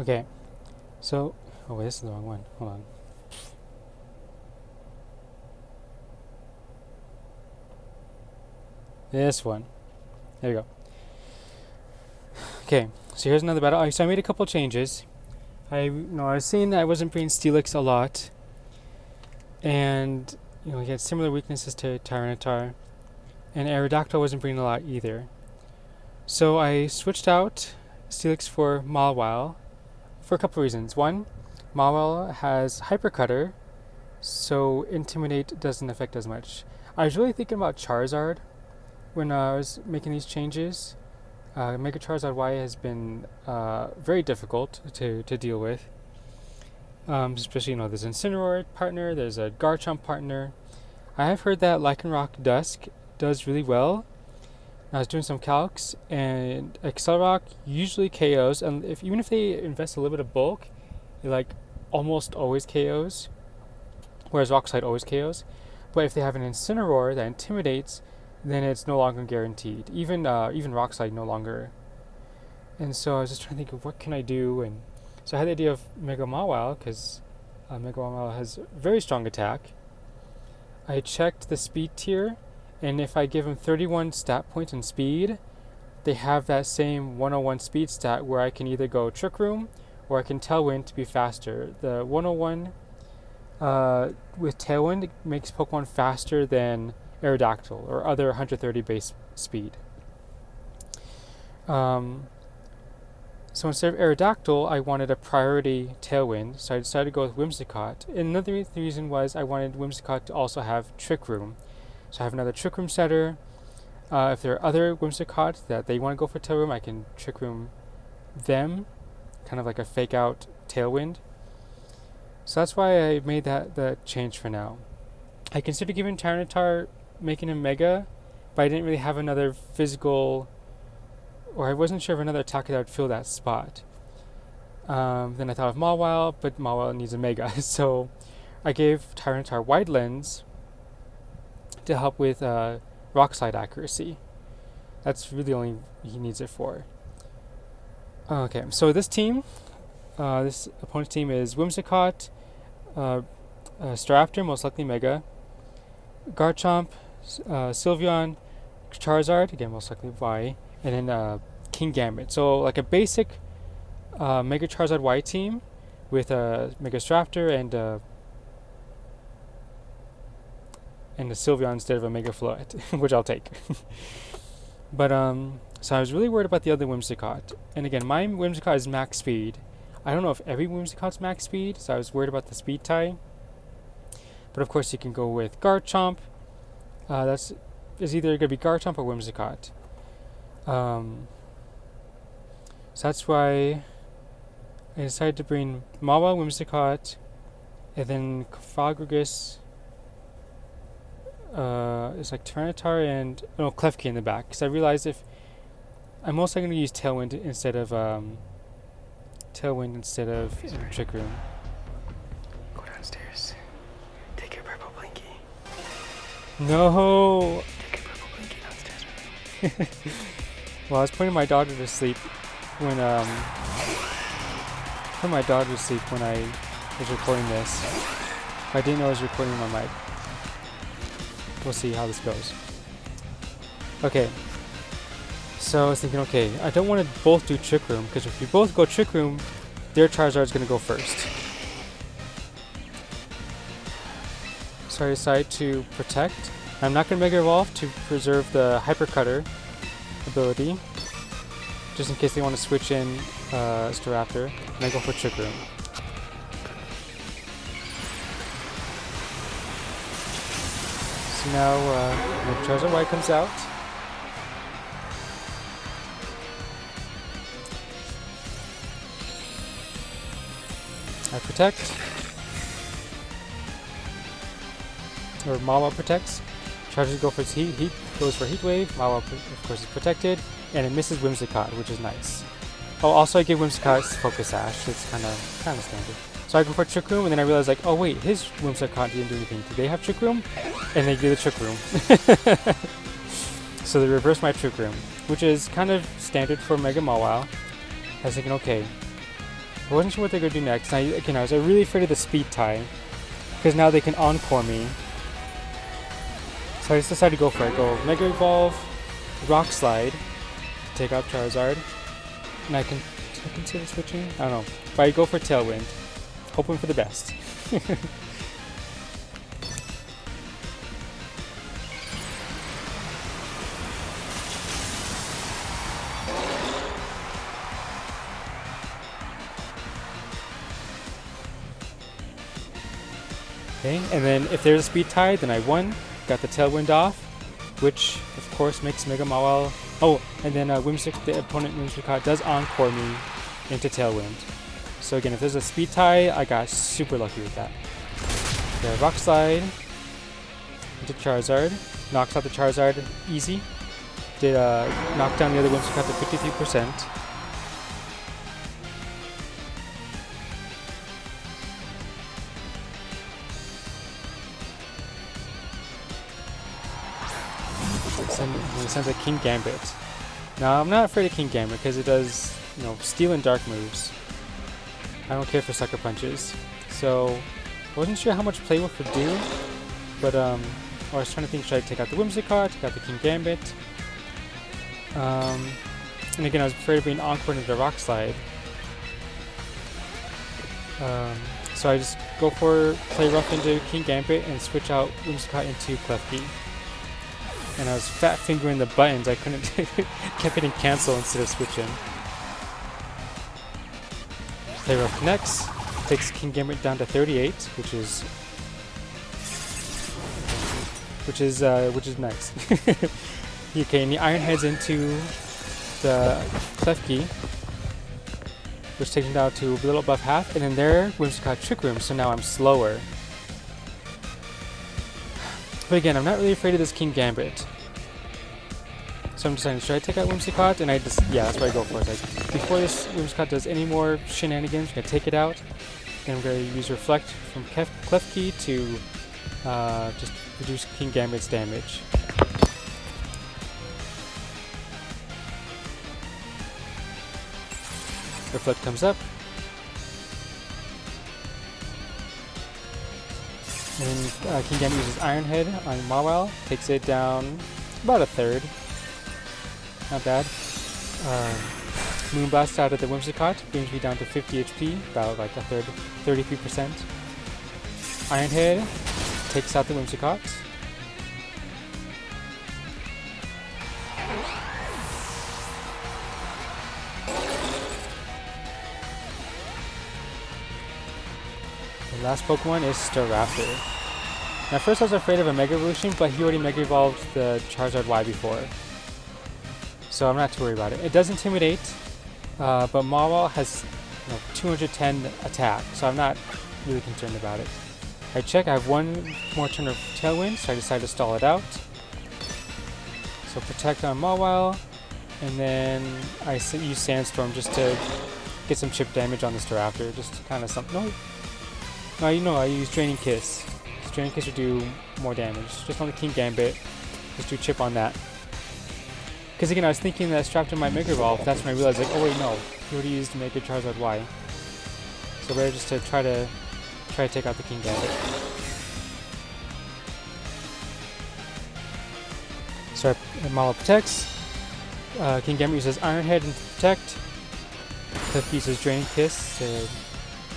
Okay, so, oh wait, this is the wrong one. Hold on. This one. There you go. Okay, so here's another battle. So I made a couple changes. I was seeing that I wasn't bringing Steelix a lot, and he had similar weaknesses to Tyranitar, and Aerodactyl wasn't bringing a lot either. So I switched out Steelix for Mawile for a couple reasons. One, Mawile has Hyper Cutter, so Intimidate doesn't affect as much. I was really thinking about Charizard when I was making these changes. Mega Charizard Y has been very difficult to deal with. Especially, there's an Incineroar partner, there's a Garchomp partner. I have heard that Lycanroc Dusk does really well. I was doing some calcs, and Accelerock usually KOs, and even if they invest a little bit of bulk, it almost always KOs, whereas Rock Slide always KOs. But if they have an Incineroar that intimidates, then it's no longer guaranteed. Even Rock Slide no longer. And so I was just trying to think of what can I do, and so I had the idea of Mega Mawile, because Mega Mawile has very strong attack. I checked the speed tier, and if I give him 31 stat points in speed, they have that same 101 speed stat where I can either go Trick Room or I can Tailwind to be faster. The 101 with Tailwind makes Pokemon faster than Aerodactyl or other 130 base speed. So instead of Aerodactyl, I wanted a priority Tailwind, so I decided to go with Whimsicott. And another reason was I wanted Whimsicott to also have Trick Room. So I have another Trick Room setter. If there are other Whimsicott that they want to go for Tail Room, I can Trick Room them, kind of like a fake out Tailwind. So that's why I made the change for now. I considered giving Tyranitar, making him Mega, but I didn't really have another physical, or I wasn't sure of another attacker that would fill that spot. Then I thought of Mawile, but Mawile needs a Mega, so I gave Tyranitar Wide Lens to help with Rock Slide accuracy. That's really only he needs it for. Okay, so this opponent's team is Whimsicott, Staraptor, most likely Mega, Garchomp, Sylveon, Charizard, again most likely Y, and then Kingambit. So like a basic Mega Charizard Y team with a Mega Staraptor and a Sylveon instead of a Mega Floette, which I'll take. But so I was really worried about the other Whimsicott. And again, my Whimsicott is max speed. I don't know if every Whimsicott's max speed, so I was worried about the speed tie. But of course you can go with Garchomp. Is either going to be Garchomp or Whimsicott. So that's why I decided to bring Mawile, Whimsicott, and then Cofagrigus. It's like Tyranitar and Klefki in the back, because I realized if I'm mostly going to use Tailwind instead of Trick Room. Go downstairs. Take your purple blinky. No. Take your purple blinky downstairs. Well, I was putting my daughter to sleep when I was recording this. I didn't know I was recording my mic. We'll see how this goes. Okay. So I was thinking, okay, I don't want to both do Trick Room, because if we both go Trick Room, their Charizard's going to go first. So I decided to Protect. I'm not going to Mega Evolve to preserve the Hyper Cutter ability, just in case they want to switch in Staraptor, and I go for Trick Room. So now Mega Charizard Y comes out. I Protect. Or Mawile protects. Charizard go for its Heat. Heat goes for Heat Wave. Mawile, of course, is protected. And it misses Whimsicott, which is nice. Oh, also I give Whimsicott Focus Sash. It's kind of standard. So I go for Trick Room, and then I realize, oh wait, his Whimsicott didn't do anything. Do they have Trick Room? And they do the Trick Room. So they reverse my Trick Room, which is kind of standard for Mega Mawile. I was thinking, okay, I wasn't sure what they're going to do next. And I was really afraid of the speed tie, because now they can encore me. So I just decided to go for it. Go Mega Evolve, Rock Slide, to take out Charizard. And I can consider switching? I don't know. But I go for Tailwind, hoping for the best. Okay, and then if there's a speed tie, then I won. Got the Tailwind off, which of course makes Mega Mawile. Oh, and then the opponent Whimsicott does encore me into Tailwind. So again, if there's a speed tie, I got super lucky with that. The Rock Slide into Charizard. Knocks out the Charizard easy. Did knock down the other Whimsicott to 53%. It sounds like King Gambit. Now, I'm not afraid of King Gambit because it does, Steel and Dark moves. I don't care for Sucker Punches. So, I wasn't sure how much Playwork would do, but I was trying to think, should I take out the Whimsicott, take out the King Gambit? And again, I was afraid of being encored into the Rock Slide. So I just go for play rough into King Gambit and switch out Whimsicott into Klefki. And I was fat fingering the buttons. I couldn't kept hitting cancel instead of switching. Play rough connects, takes King Gambit down to 38, which is nice. Okay, and the Iron Heads into the Klefki, which takes him down to a little above half, and then there Whimsicott Trick Room, so now I'm slower. But again, I'm not really afraid of this King Gambit. So I'm deciding, should I take out Whimsicott? And that's what I go for. It's like, before this Whimsicott does any more shenanigans, I'm going to take it out. Then I'm going to use Reflect from Klefki to just reduce King Gambit's damage. Reflect comes up. And King Gambit uses Iron Head on Mawile, takes it down about a third. Not bad. Moonblast out of the Whimsicott brings me down to 50 HP, about like a third, 33%. Iron Head takes out the Whimsicott. The last Pokemon is Staraptor. Now, at first I was afraid of a Mega Evolution, but he already Mega Evolved the Charizard Y before. So I'm not too worried about it. It does Intimidate, but Mawile has 210 attack, so I'm not really concerned about it. I check, I have one more turn of Tailwind, so I decide to stall it out. So Protect on Mawile, and then I use Sandstorm just to get some chip damage on the Staraptor, just kind of something. No, I use Draining Kiss. Draining Kiss would do more damage. Just on the King Gambit, just do chip on that. Because again, I was thinking that Staraptor might Mega Evolve. That's when I realized, like, oh wait, no, he already used Mega Charizard Y. So better just to try to take out the King Gambit. So Mawile protects. King Gambit uses Iron Head to protect. Cliff uses Draining Kiss to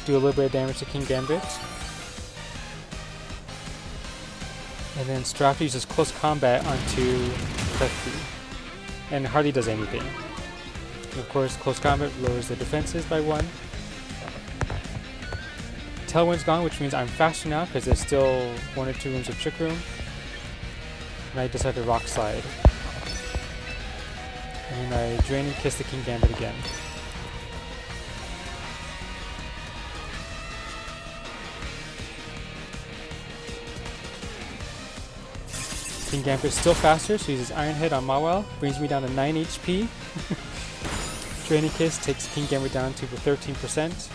do a little bit of damage to King Gambit. And then Staraptor uses Close Combat onto Klefki, and hardly does anything. Of course, Close Combat lowers the defenses by 1. Tailwind's gone, which means I'm faster now because there's still 1 or 2 rooms of Trick Room. And I decide to Rock Slide. And I Drain and Kiss the King Gambit again. King Gambit is still faster, so he uses Iron Head on Mawile, brings me down to 9 HP. Draining Kiss takes King Gambit down to 13%.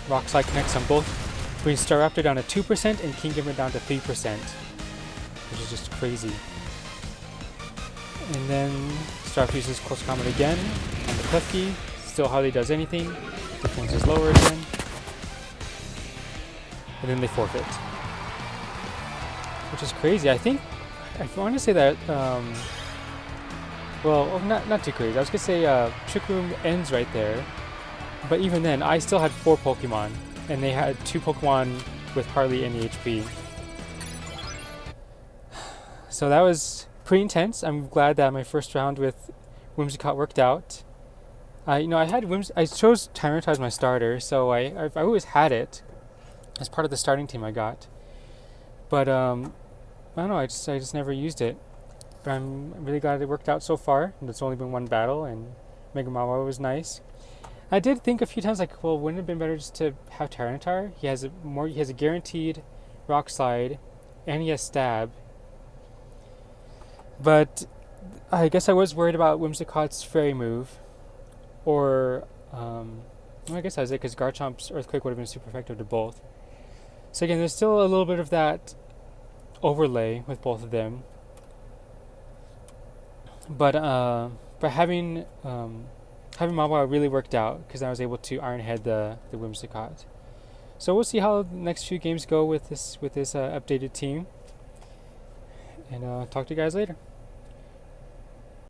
Rock Slide connects on both, brings Staraptor down to 2% and King Gambit down to 3%, which is just crazy. And then Staraptor uses close combat again on the Klefki. Still hardly does anything. Defense is lower again. And then they forfeit. Which is crazy. I want to say that, well, not too crazy. I was going to say Trick Room ends right there. But even then, I still had 4 Pokemon. And they had 2 Pokemon with hardly any HP. So that was pretty intense. I'm glad that my first round with Whimsicott worked out. I chose Tyranitar as my starter, so I always had it as part of the starting team I got. But I don't know. I just never used it. But I'm really glad it worked out so far. And it's only been 1 battle, and Mega Mawa was nice. I did think a few times, like, well, wouldn't it have been better just to have Tyranitar? He has a guaranteed Rock Slide, and he has Stab. But I guess I was worried about Whimsicott's Fairy move, or I guess I was, because Garchomp's Earthquake would have been super effective to both. So again, there's still a little bit of that overlay with both of them. But having Mawile really worked out, because I was able to Iron Head the Whimsicott. So we'll see how the next few games go with this updated team. And talk to you guys later.